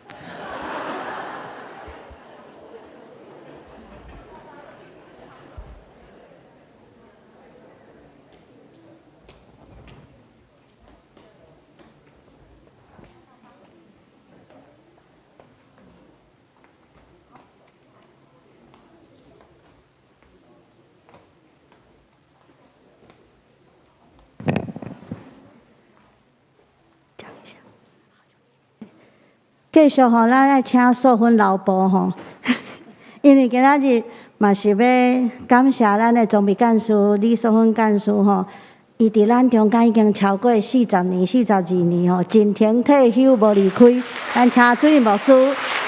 继续吼，咱来请素芬老婆吼，因为今仔日嘛是要感谢咱的总备干事李素芬干事吼，伊伫咱中间已经超过40年、42年吼，真天退休无离开。咱请主任牧师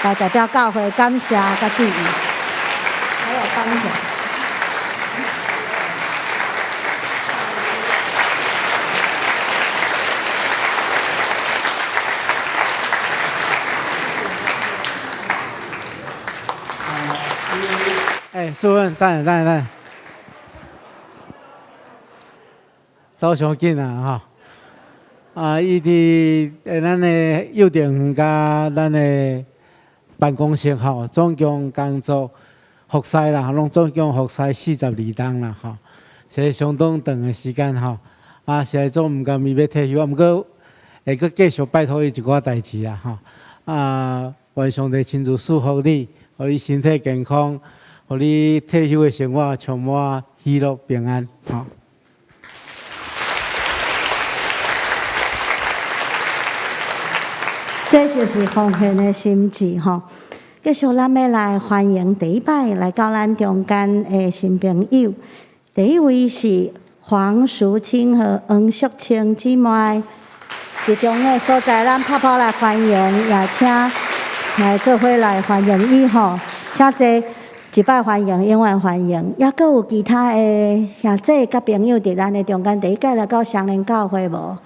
来代表教会感谢甲致意，还有颁奖。素芬，等下，走上紧啊哈！伊伫咱的幼稚园甲咱的办公室吼，总共工作服侍啦，拢总共服侍42天啦吼，是相当长的时间吼。现在总毋甘伊要退休，毋过会阁继续拜托伊一寡代志啦吼。愿上帝亲自祝福你，互你身体健康。互你退休的生活充满喜乐平安，吼。这就是奉献的心志吼。继续，咱要来欢迎第一摆来到咱中间的新朋友。第一位是黄淑清和黄淑清姊妹，集中的所在，咱拍拍来欢迎，也请来做伙来欢迎伊吼，请坐。一摆欢迎，永远欢迎。也阁有其他的兄弟甲朋友伫咱的中间，第一届来到双连教会无？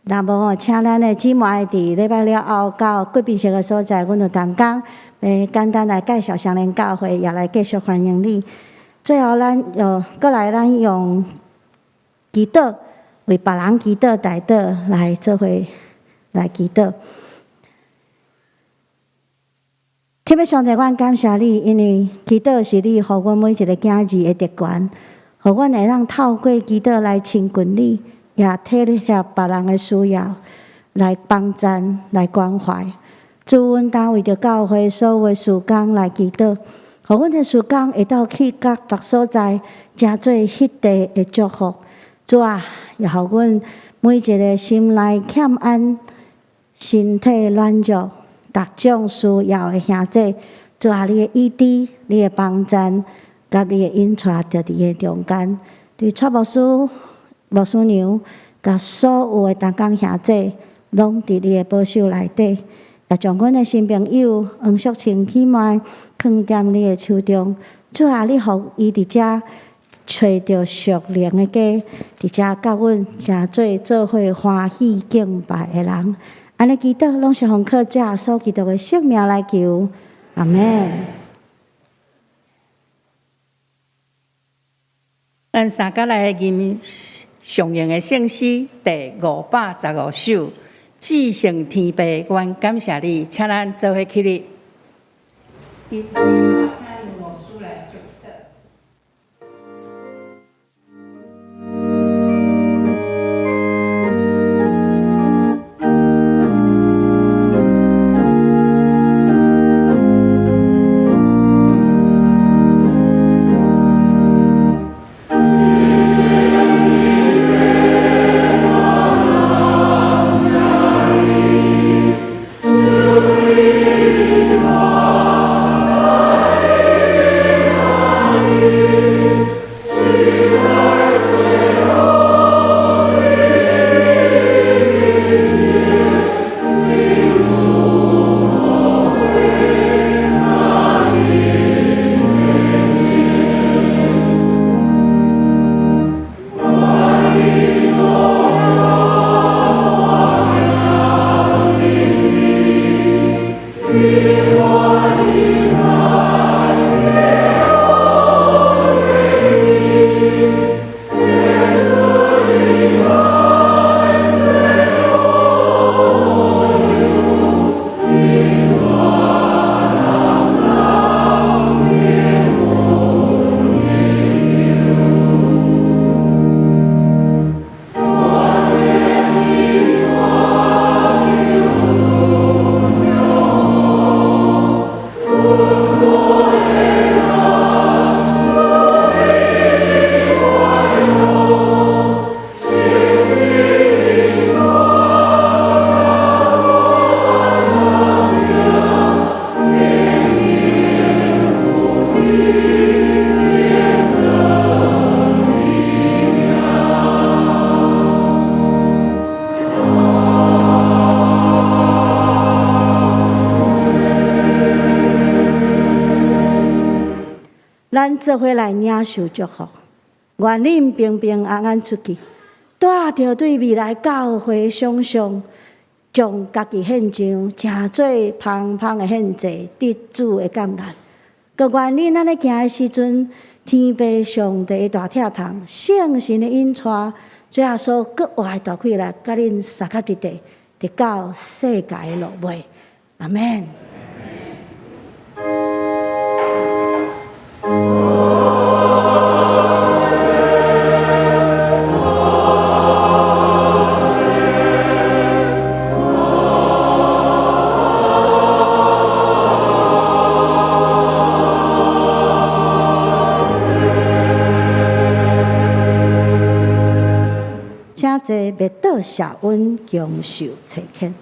若无吼，请咱的姊妹伫礼拜了后到贵宾室的所在，阮就同工简单来介绍双连教会，也来继续欢迎你。最后咱阁来咱用祈祷为别人祈祷代祷来做伙来祈祷。特别上帝，阮感谢你，因为祈祷是你，互阮每一个囝儿的特权，互阮会当透过祈祷来亲近你，也体贴别人的需要，来帮赞、来关怀。主，阮当为着教会所有的事工来祈祷，互阮的事工会到去各所在，真做迄地的祝福。主啊，也互阮每一个心内欠安、身体软弱。各种需要的兄弟，主啊，你的医治、你的帮赞，甲你的引带，就伫个中间。对蔡牧师、牧师娘，甲所有的同工兄弟，拢伫你的保守内底。也将阮的新朋友黄淑清姊妹放踮你的手中。主啊，你互伊伫遮找到属灵的家，伫遮甲阮诚做伙欢喜敬拜的人。安尼祈祷，拢是奉靠主耶稣基督的圣名来求，阿门。咱三甲来吟上用的圣诗第515首，至圣天父，愿感谢你，请咱做伙起立。咱做伙来领受祝福，愿恁平平安安出去，带着对未来教会想象，将家己献上，诚做芳芳的献祭，得主的感恩。佮愿恁安尼行的时阵，天父上帝的大疼痛，圣神的引带，最后所格外大开来，甲恁三脚伫地，直到世界的落尾。阿免。请坐，灭岛小温强受垂牵。